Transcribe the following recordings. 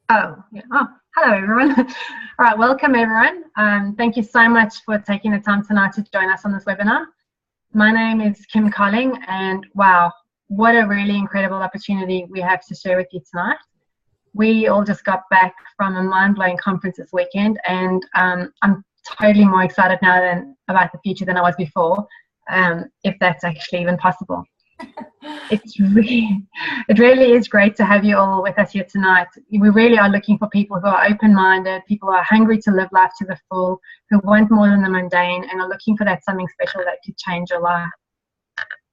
Oh, yeah. Oh, hello, everyone. All right, welcome, everyone. Thank you so much for taking the time tonight to join us on this webinar. My name is Kim Colling, and wow, what a really incredible opportunity we have to share with you tonight. We all just got back from a mind-blowing conference this weekend, and I'm totally more excited now about the future than I was before, if that's actually even possible. It really is great to have you all with us here tonight. We really are looking for people who are open-minded, people who are hungry to live life to the full, who want more than the mundane and are looking for that something special that could change your life.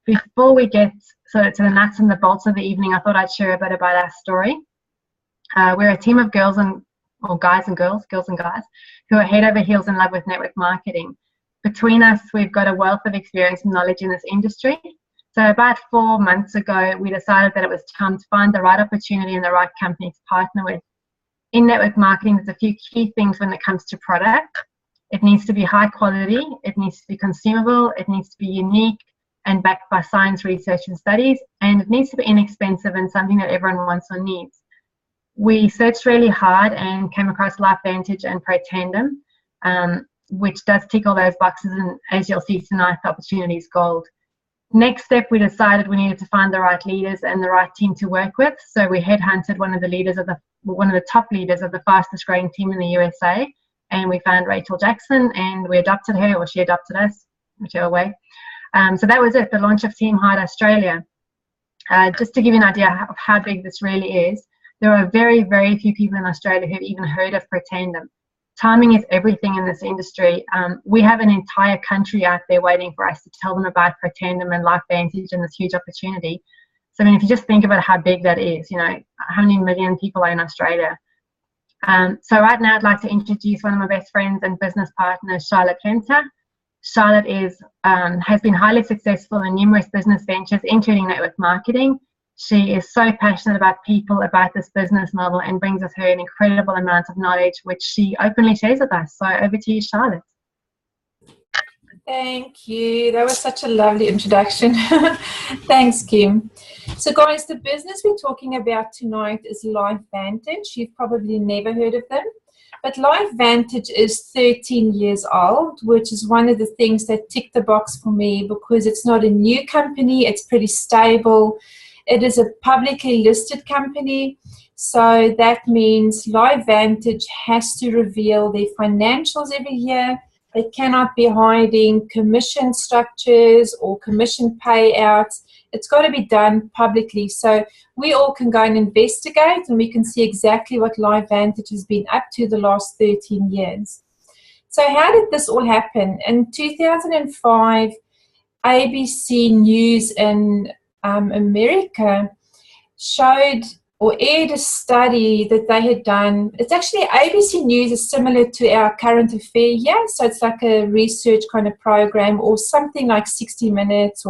Before we get to the nuts and the bolts of the evening, I thought I'd share a bit about our story. We're a team of guys and girls, who are head over heels in love with network marketing. Between us, we've got a wealth of experience and knowledge in this industry. So about 4 months ago, we decided that it was time to find the right opportunity and the right company to partner with. In network marketing, there's a few key things when it comes to product. It needs to be high quality, it needs to be consumable, it needs to be unique and backed by science, research and studies, and it needs to be inexpensive and something that everyone wants or needs. We searched really hard and came across LifeVantage and Protandim, which does tick all those boxes, and as you'll see tonight, the opportunity is gold. Next step, we decided we needed to find the right leaders and the right team to work with. So we headhunted one of the top leaders of the fastest growing team in the USA, and we found Rachel Jackson, and we adopted her, or she adopted us, whichever way. So that was it, the launch of Team Hard Australia. Just to give you an idea of how big this really is, there are very, very few people in Australia who've even heard of Protandim. Timing is everything in this industry. We have an entire country out there waiting for us to tell them about Protandim and LifeVantage and this huge opportunity. So I mean, if you just think about how big that is, you know, how many million people are in Australia. So right now I'd like to introduce one of my best friends and business partners, Charlotte Fenter. Charlotte has been highly successful in numerous business ventures, including network marketing. She is so passionate about people, about this business model, and brings with her an incredible amount of knowledge, which she openly shares with us. So over to you, Charlotte. Thank you. That was such a lovely introduction. Thanks, Kim. So guys, the business we're talking about tonight is LifeVantage. You've probably never heard of them. But LifeVantage is 13 years old, which is one of the things that ticked the box for me because it's not a new company. It's pretty stable. It is a publicly listed company, so that means LifeVantage has to reveal their financials every year. They cannot be hiding commission structures or commission payouts. It's got to be done publicly, so we all can go and investigate and we can see exactly what LifeVantage has been up to the last 13 years. So how did this all happen? In 2005, ABC News in America showed or aired a study that they had done. It's actually ABC News is similar to our current affair here, so it's like a research kind of program or something like 60 Minutes.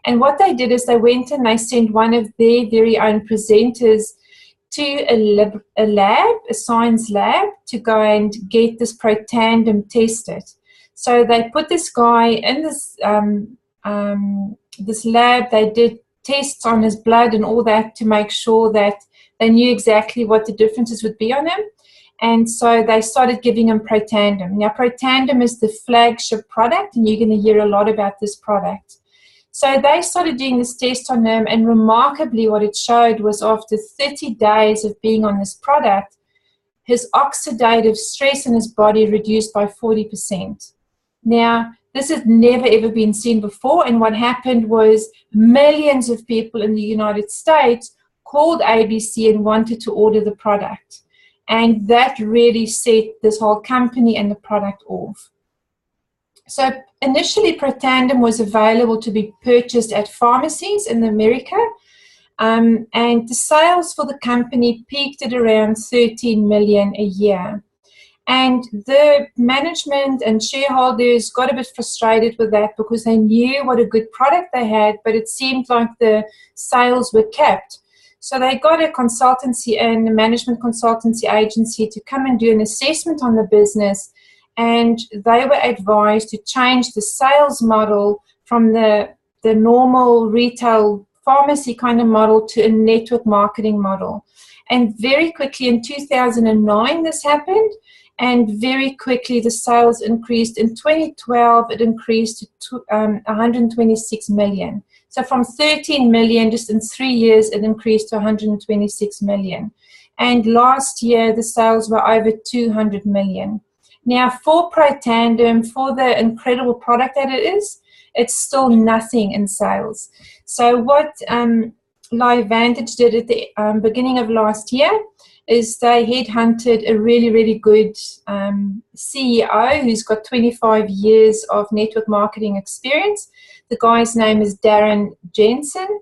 And what they did is they went and they sent one of their very own presenters to a lab, a science lab, to go and get this Protandim tested. So they put this guy in this lab. They did tests on his blood and all that to make sure that they knew exactly what the differences would be on him. And so they started giving him Protandim. Now, Protandim is the flagship product, and you're going to hear a lot about this product. So they started doing this test on him, and remarkably what it showed was after 30 days of being on this product, his oxidative stress in his body reduced by 40%. Now, this has never ever been seen before, and what happened was millions of people in the United States called ABC and wanted to order the product. And that really set this whole company and the product off. So initially, Protandim was available to be purchased at pharmacies in America, and the sales for the company peaked at around 13 million a year. And the management and shareholders got a bit frustrated with that because they knew what a good product they had, but it seemed like the sales were capped. So they got a consultancy and a management consultancy agency to come and do an assessment on the business, and they were advised to change the sales model from the normal retail pharmacy kind of model to a network marketing model. And very quickly in 2009 this happened, and very quickly the sales increased. In 2012 it increased to 126 million. So from 13 million, just in 3 years, it increased to 126 million. And last year the sales were over 200 million. Now for Protandim, for the incredible product that it is, it's still nothing in sales. So what LifeVantage did at the beginning of last year is they headhunted a really, really good CEO who's got 25 years of network marketing experience. The guy's name is Darren Jensen,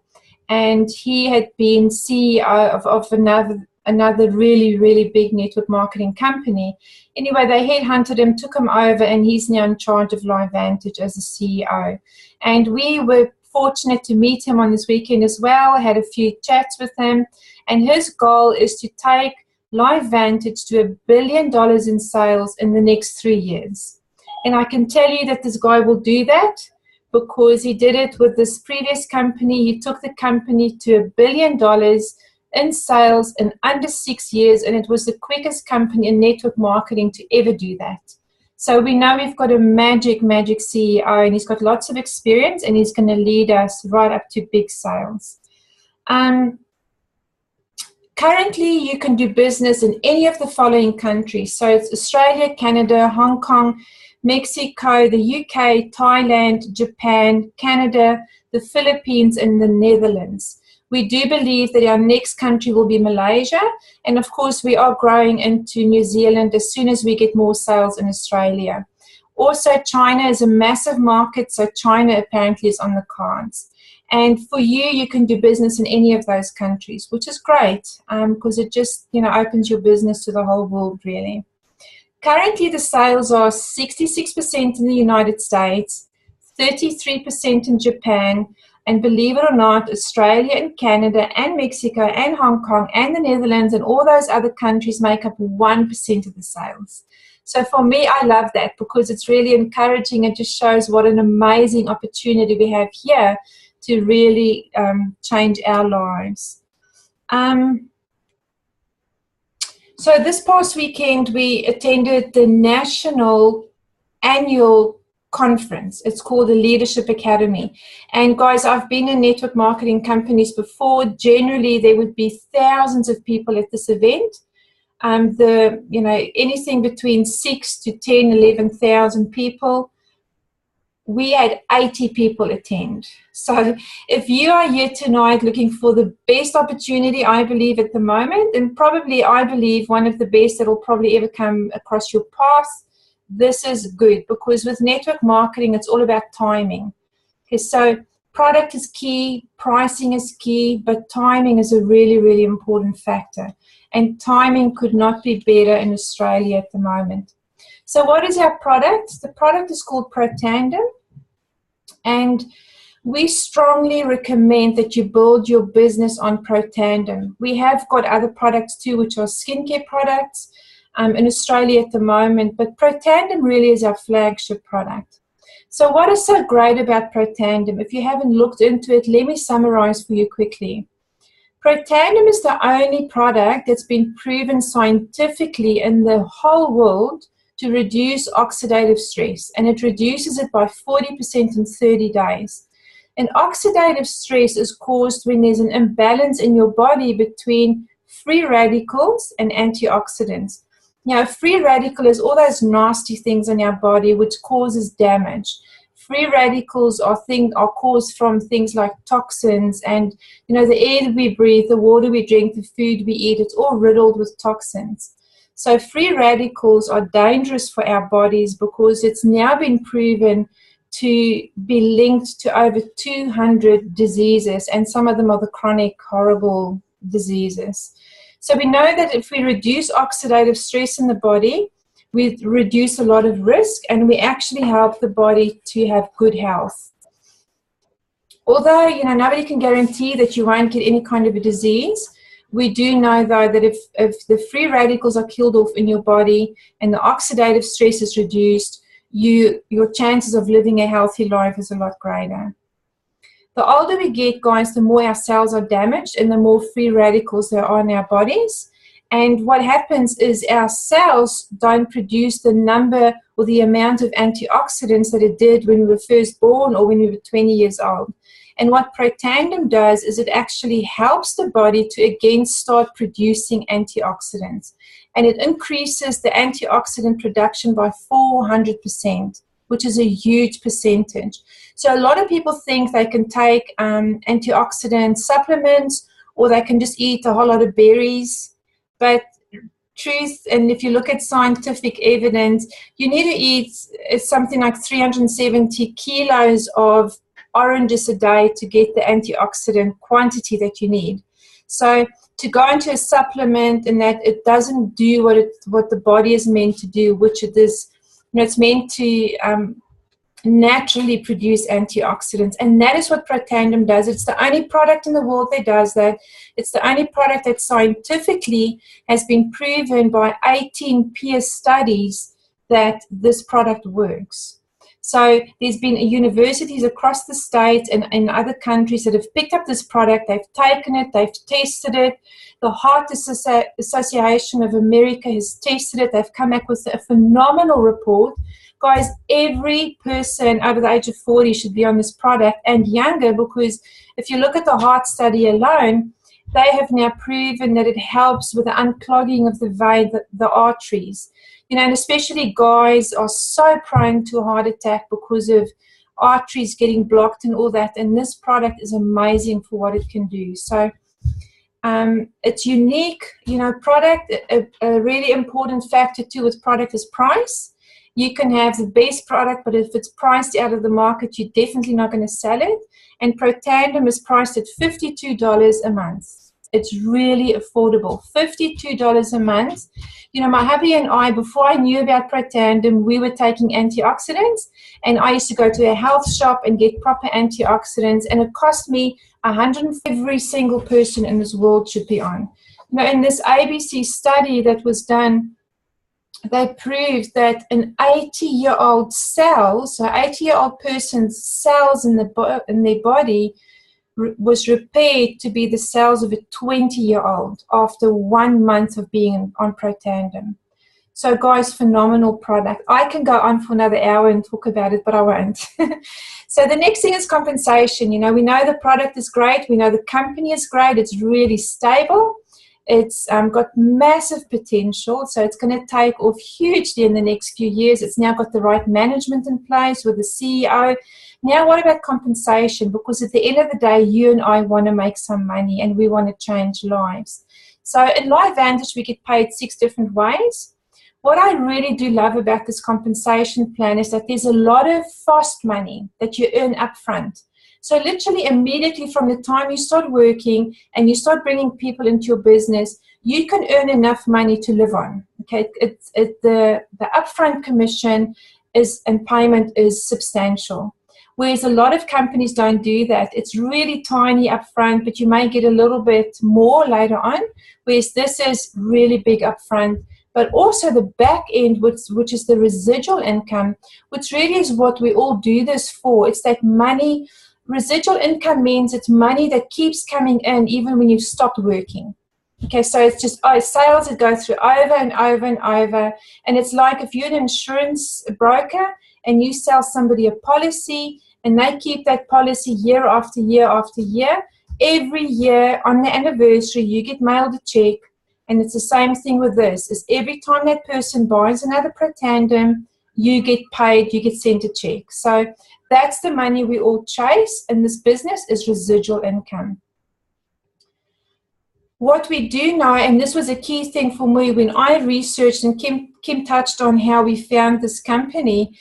and he had been CEO of another really, really big network marketing company. Anyway, they headhunted him, took him over, and he's now in charge of LifeVantage as a CEO. And we were fortunate to meet him on this weekend as well. I had a few chats with him, and his goal is to take LifeVantage to $1 billion in sales in the next 3 years. And I can tell you that this guy will do that, because he did it with this previous company. He took the company to $1 billion in sales in under 6 years, and it was the quickest company in network marketing to ever do that. So we know we've got a magic CEO, and he's got lots of experience, and he's going to lead us right up to big sales. Currently, you can do business in any of the following countries. So it's Australia, Canada, Hong Kong, Mexico, the UK, Thailand, Japan, Canada, the Philippines, and the Netherlands. We do believe that our next country will be Malaysia, and of course we are growing into New Zealand as soon as we get more sales in Australia. Also, China is a massive market, so China apparently is on the cards. And for you, you can do business in any of those countries, which is great, because it just, opens your business to the whole world, really. Currently, the sales are 66% in the United States, 33% in Japan, and believe it or not, Australia and Canada and Mexico and Hong Kong and the Netherlands and all those other countries make up 1% of the sales. So for me, I love that, because it's really encouraging. It just shows what an amazing opportunity we have here to really change our lives. So this past weekend, we attended the national annual conference. It's called the Leadership Academy. And guys, I've been in network marketing companies before. Generally, there would be thousands of people at this event. Anything between 6 to 10, 11,000 people. We had 80 people attend. So if you are here tonight looking for the best opportunity, I believe at the moment, and probably I believe one of the best that will probably ever come across your path, this is good, because with network marketing, it's all about timing. Okay, so product is key, pricing is key, but timing is a really, really important factor. And timing could not be better in Australia at the moment. So what is our product? The product is called Protandim. And we strongly recommend that you build your business on Protandim. We have got other products too, which are skincare products in Australia at the moment, but Protandim really is our flagship product. So what is so great about Protandim? If you haven't looked into it, let me summarize for you quickly. Protandim is the only product that's been proven scientifically in the whole world to reduce oxidative stress, and it reduces it by 40% in 30 days. And oxidative stress is caused when there's an imbalance in your body between free radicals and antioxidants. Now, a free radical is all those nasty things in our body which causes damage. Free radicals are caused from things like toxins and, the air that we breathe, the water we drink, the food we eat, it's all riddled with toxins. So free radicals are dangerous for our bodies, because it's now been proven to be linked to over 200 diseases, and some of them are the chronic, horrible diseases. So we know that if we reduce oxidative stress in the body, we reduce a lot of risk, and we actually help the body to have good health. Although, nobody can guarantee that you won't get any kind of a disease, we do know, though, that if the free radicals are killed off in your body and the oxidative stress is reduced, your chances of living a healthy life is a lot greater. The older we get, guys, the more our cells are damaged and the more free radicals there are in our bodies. And what happens is our cells don't produce the number or the amount of antioxidants that it did when we were first born or when we were 20 years old. And what Protandim does is it actually helps the body to again start producing antioxidants. And it increases the antioxidant production by 400%, which is a huge percentage. So a lot of people think they can take antioxidant supplements or they can just eat a whole lot of berries. But truth, and if you look at scientific evidence, you need to eat something like 370 kilos of oranges a day to get the antioxidant quantity that you need. So to go into a supplement and that it doesn't do what the body is meant to do, which it is, it's meant to naturally produce antioxidants, and that is what Protandim does. It's the only product in the world that does that. It's the only product that scientifically has been proven by 18 peer studies that this product works. So there's been universities across the states and in other countries that have picked up this product. They've taken it, they've tested it. The Heart Association of America has tested it. They've come back with a phenomenal report. Guys, every person over the age of 40 should be on this product and younger, because if you look at the heart study alone, they have now proven that it helps with the unclogging of the vein, the arteries. And especially guys are so prone to a heart attack because of arteries getting blocked and all that. And this product is amazing for what it can do. So it's unique, product. A really important factor too with product is price. You can have the best product, but if it's priced out of the market, you're definitely not going to sell it. And Protandim is priced at $52 a month. It's really affordable, $52 a month. My hubby and I, before I knew about Protandim, we were taking antioxidants, and I used to go to a health shop and get proper antioxidants, and it cost me $100. Every single person in this world should be on. In this ABC study that was done, they proved that an 80-year-old cell, so 80-year-old person's cells in their body was repaired to be the cells of a 20-year-old after 1 month of being on Protandim. So guys, phenomenal product. I can go on for another hour and talk about it, but I won't. So the next thing is compensation. We know the product is great. We know the company is great. It's really stable. It's got massive potential, so it's going to take off hugely in the next few years. It's now got the right management in place with the CEO. Now, what about compensation? Because at the end of the day, you and I want to make some money and we want to change lives. So in LifeVantage, we get paid 6 different ways. What I really do love about this compensation plan is that there's a lot of fast money that you earn up front. So literally immediately from the time you start working and you start bringing people into your business, you can earn enough money to live on. Okay, the upfront commission and payment is substantial. Whereas a lot of companies don't do that. It's really tiny upfront, but you may get a little bit more later on. Whereas this is really big upfront, but also the back end, which is the residual income, which really is what we all do this for. It's that money. Residual income means it's money that keeps coming in even when you've stopped working. Okay, so it's just sales that go through over and over and over. And it's like if you're an insurance broker and you sell somebody a policy and they keep that policy year after year after year, every year on the anniversary you get mailed a check. And it's the same thing with this, is every time that person buys another Protandim, you get paid, you get sent a check. So that's the money we all chase in this business, is residual income. What we do know, and this was a key thing for me when I researched, and Kim touched on how we found this company.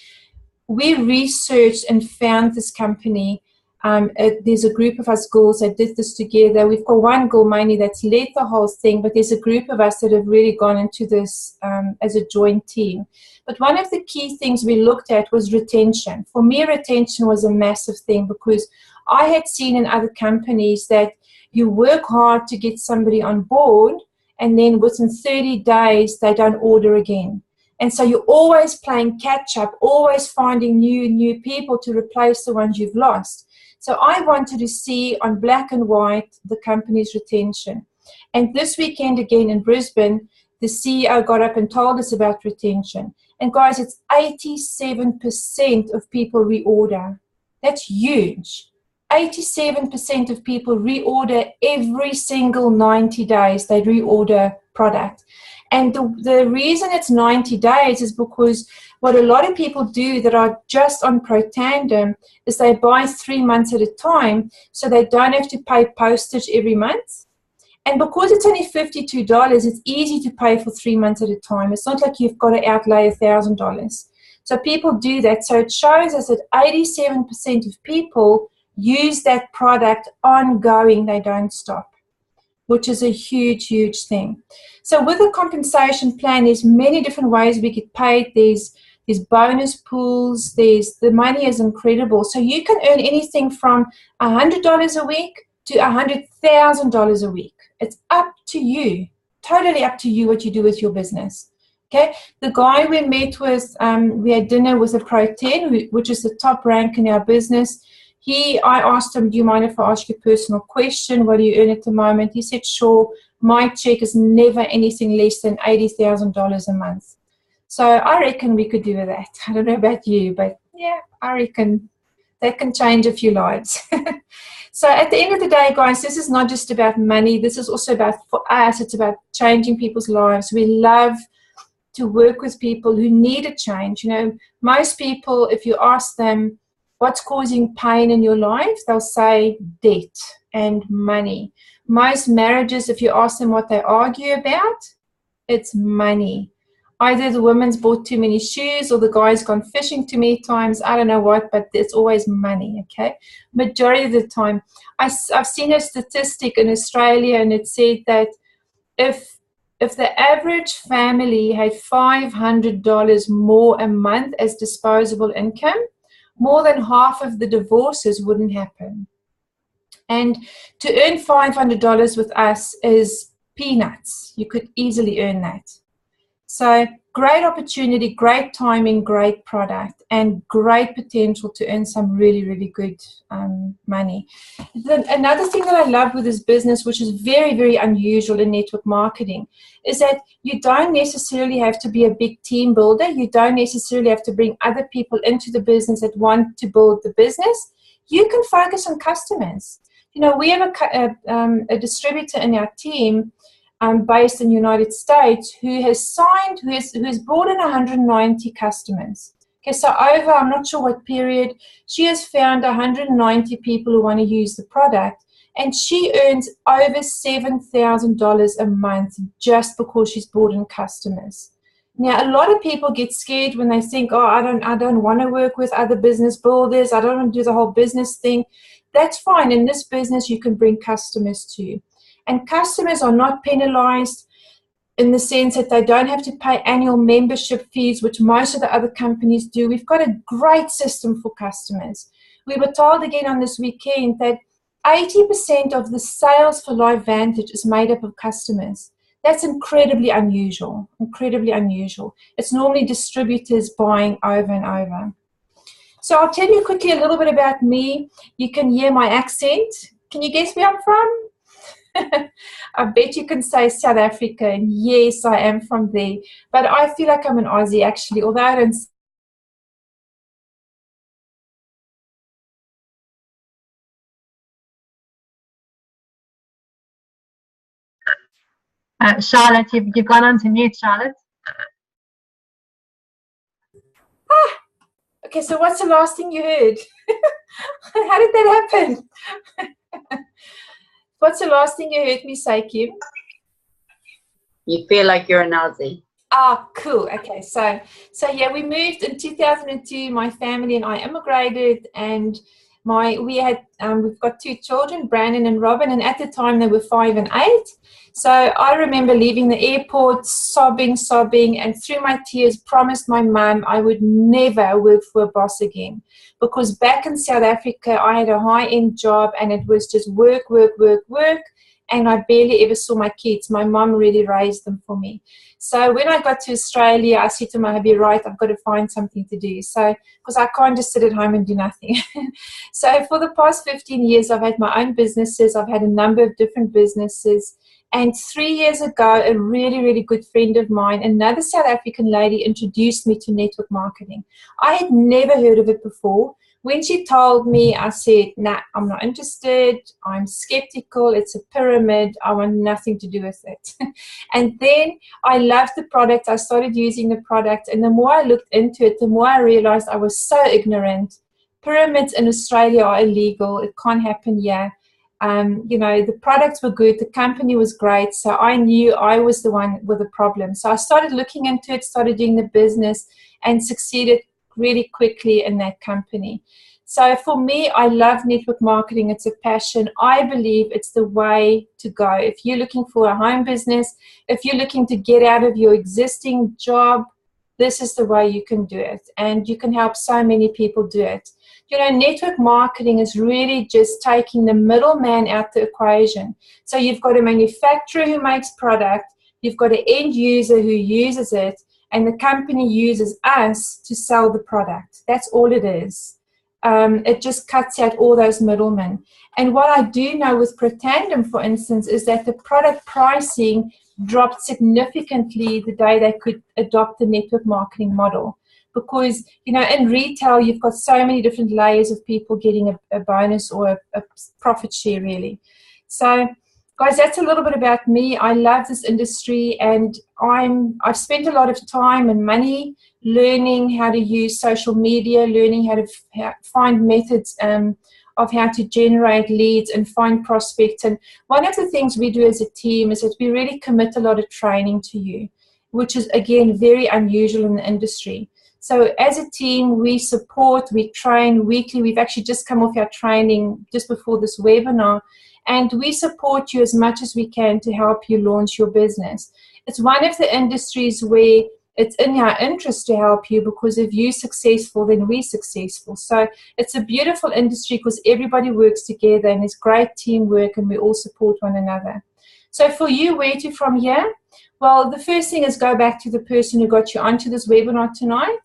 We researched and found this company. There's a group of us girls that did this together. We've got one girl mainly that's led the whole thing, but there's a group of us that have really gone into this as a joint team. But one of the key things we looked at was retention. For me, retention was a massive thing, because I had seen in other companies that you work hard to get somebody on board, and then within 30 days, they don't order again. And so you're always playing catch up, always finding new people to replace the ones you've lost. So I wanted to see on black and white the company's retention. And this weekend again in Brisbane, the CEO got up and told us about retention. And guys, it's 87% of people reorder. That's huge. 87% of people reorder every single 90 days. They reorder product. And the reason it's 90 days is because what a lot of people do that are just on Protandim is they buy 3 months at a time, so they don't have to pay postage every month. And because it's only $52, it's easy to pay for 3 months at a time. It's not like you've got to outlay $1,000. So people do that. So it shows us that 87% of people use that product ongoing. They don't stop, which is a huge, huge thing. So with a compensation plan, there's many different ways we get paid. There's bonus pools. The money is incredible. So you can earn anything from $100 a week to $100,000 a week. It's up to you, totally up to you what you do with your business. Okay, the guy we met with, we had dinner with a Pro 10, which is the top rank in our business. I asked him, do you mind if I ask you a personal question? What do you earn at the moment? He said, sure. My check is never anything less than $80,000 a month. So I reckon we could do with that. I don't know about you, but yeah, I reckon that can change a few lives. So at the end of the day, guys, this is not just about money. This is also about, for us, it's about changing people's lives. We love to work with people who need a change. You know, most people, if you ask them what's causing pain in your life, they'll say debt and money. Most marriages, if you ask them what they argue about, it's money. Either the woman's bought too many shoes or the guy's gone fishing too many times. I don't know what, but it's always money, okay? Majority of the time. I've seen a statistic in Australia, and it said that if the average family had $500 more a month as disposable income, more than half of the divorces wouldn't happen. And to earn $500 with us is peanuts. You could easily earn that. So great opportunity, great timing, great product, and great potential to earn some really, really good money. Another thing that I love with this business, which is very, very unusual in network marketing, is that you don't necessarily have to be a big team builder. You don't necessarily have to bring other people into the business that want to build the business. You can focus on customers. You know, we have a distributor in our team based in the United States who has brought in 190 customers. Okay, so over, I'm not sure what period, she has found 190 people who want to use the product, and she earns over $7,000 a month just because she's brought in customers. Now, a lot of people get scared when they think, oh, I don't want to work with other business builders. I don't want to do the whole business thing. That's fine. In this business, you can bring customers too. And customers are not penalized in the sense that they don't have to pay annual membership fees, which most of the other companies do. We've got a great system for customers. We were told again on this weekend that 80% of the sales for LifeVantage is made up of customers. That's incredibly unusual, incredibly unusual. It's normally distributors buying over and over. So I'll tell you quickly a little bit about me. You can hear my accent. Can you guess where I'm from? I bet you can say South Africa, and yes, I am from there. But I feel like I'm an Aussie, actually, although I don't. Charlotte, you've gone on to mute, Charlotte. Okay, so what's the last thing you heard? How did that happen? What's the last thing you heard me say, Kim? You feel like you're an Aussie. Ah, cool. Okay, so yeah, we moved in 2002. My family and I immigrated, and we've got 2 children, Brandon and Robin, and at the time they were 5 and 8. So I remember leaving the airport, sobbing, and through my tears promised my mum I would never work for a boss again, because back in South Africa I had a high-end job and it was just work, and I barely ever saw my kids. My mom really raised them for me. So when I got to Australia, I said to my hubby, right, I've got to find something to do. So, because I can't just sit at home and do nothing. So for the past 15 years, I've had my own businesses. I've had a number of different businesses. And 3 years ago, a really, really good friend of mine, another South African lady, introduced me to network marketing. I had never heard of it before. When she told me, I said, nah, I'm not interested. I'm skeptical. It's a pyramid. I want nothing to do with it. And then I loved the product. I started using the product. And the more I looked into it, the more I realized I was so ignorant. Pyramids in Australia are illegal. It can't happen here. You know, the products were good. The company was great. So I knew I was the one with the problem. So I started looking into it, started doing the business, and succeeded really quickly in that company. So for me, I love network marketing. It's a passion. I believe it's the way to go. If you're looking for a home business, if you're looking to get out of your existing job, this is the way you can do it. And you can help so many people do it. You know, network marketing is really just taking the middleman out the equation. So you've got a manufacturer who makes product, you've got an end user who uses it, and the company uses us to sell the product. That's all it is. It just cuts out all those middlemen. And what I do know with Protandim, for instance, is that the product pricing dropped significantly the day they could adopt the network marketing model. Because, you know, in retail, you've got so many different layers of people getting a bonus or a profit share, really. So, guys, that's a little bit about me. I love this industry, and I've spent a lot of time and money learning how to use social media, learning how to find methods of how to generate leads and find prospects. And one of the things we do as a team is that we really commit a lot of training to you, which is, again, very unusual in the industry. So as a team, we support, we train weekly. We've actually just come off our training just before this webinar. And we support you as much as we can to help you launch your business. It's one of the industries where it's in our interest to help you, because if you're successful, then we're successful. So it's a beautiful industry because everybody works together and there's great teamwork and we all support one another. So for you, where to from here? Well, the first thing is go back to the person who got you onto this webinar tonight,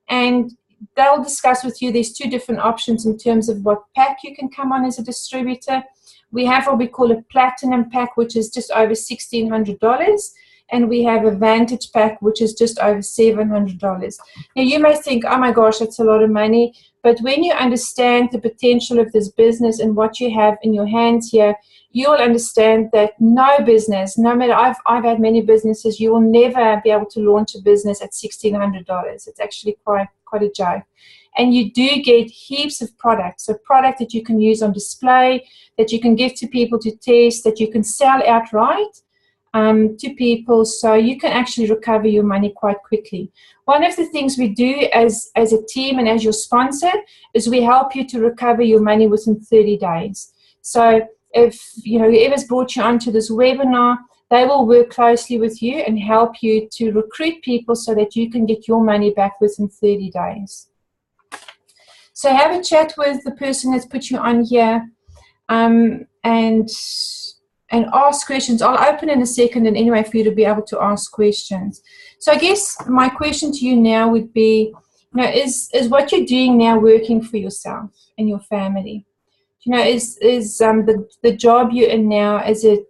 and they'll discuss with you. There's two different options in terms of what pack you can come on as a distributor. We have what we call a platinum pack, which is just over $1,600. And we have a Vantage pack, which is just over $700. Now, you may think, oh my gosh, that's a lot of money. But when you understand the potential of this business and what you have in your hands here, you'll understand that no business, no matter, I've had many businesses, you will never be able to launch a business at $1,600. It's actually quite a joke. And you do get heaps of products. So product that you can use on display, that you can give to people to test, that you can sell outright to people, so you can actually recover your money quite quickly. One of the things we do as a team and as your sponsor is we help you to recover your money within 30 days. So if whoever's brought you onto this webinar, they will work closely with you and help you to recruit people so that you can get your money back within 30 days. So have a chat with the person that's put you on here, and ask questions. I'll open in a second, and anyway, for you to be able to ask questions. So I guess my question to you now would be, is what you're doing now working for yourself and your family? Is the job you're in now, is it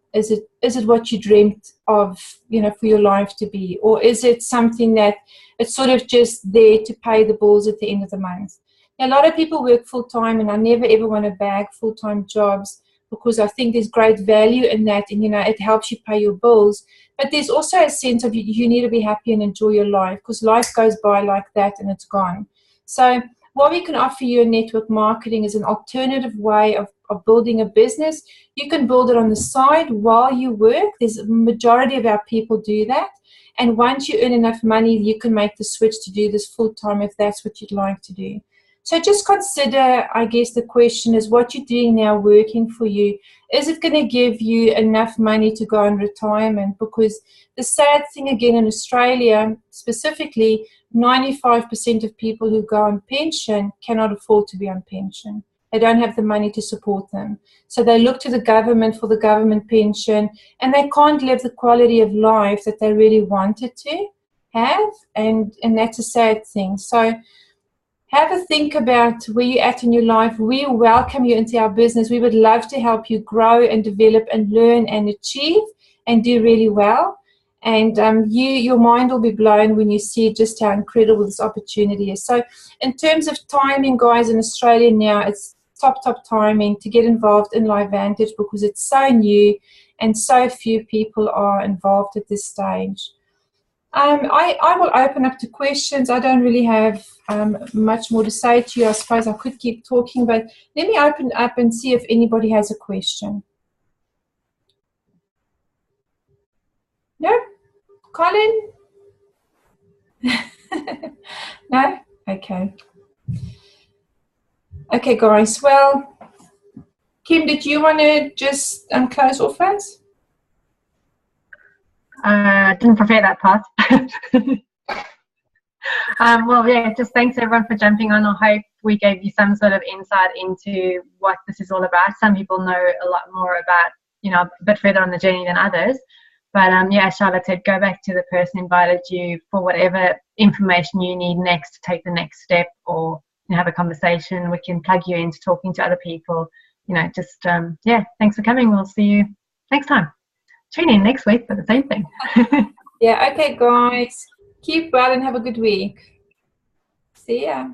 what you dreamt of, for your life to be, or is it something that it's sort of just there to pay the bills at the end of the month? Now, a lot of people work full time, and I never ever want to bag full time jobs, because I think there's great value in that, and it helps you pay your bills. But there's also a sense of you need to be happy and enjoy your life, because life goes by like that and it's gone. So what we can offer you in network marketing is an alternative way of building a business. You can build it on the side while you work. There's a majority of our people do that. And once you earn enough money, you can make the switch to do this full time if that's what you'd like to do. So just consider, I guess the question is, what you're doing now working for you, is it going to give you enough money to go on retirement? Because the sad thing again in Australia, specifically, 95% of people who go on pension cannot afford to be on pension. they don't have the money to support them. So they look to the government for the government pension, and they can't live the quality of life that they really wanted to have, and that's a sad thing. So have a think about where you're at in your life. We welcome you into our business. We would love to help you grow and develop and learn and achieve and do really well. And your mind will be blown when you see just how incredible this opportunity is. So in terms of timing, guys, in Australia now, it's top timing to get involved in LifeVantage, because it's so new and so few people are involved at this stage. I will open up to questions. I don't really have much more to say to you. I suppose I could keep talking, but let me open up and see if anybody has a question. No? Colin? No? Okay. Okay, guys. Well, Kim, did you want to just close off us? Didn't prepare that part. Well, yeah, just thanks everyone for jumping on. I hope we gave you some sort of insight into what this is all about. Some people know a lot more about, a bit further on the journey than others. But yeah, Charlotte said, go back to the person who invited you for whatever information you need next to take the next step, or have a conversation. We can plug you into talking to other people. Yeah, thanks for coming. We'll see you next time. Tune in next week for the same thing. Yeah, okay, guys. Keep well and have a good week. See ya.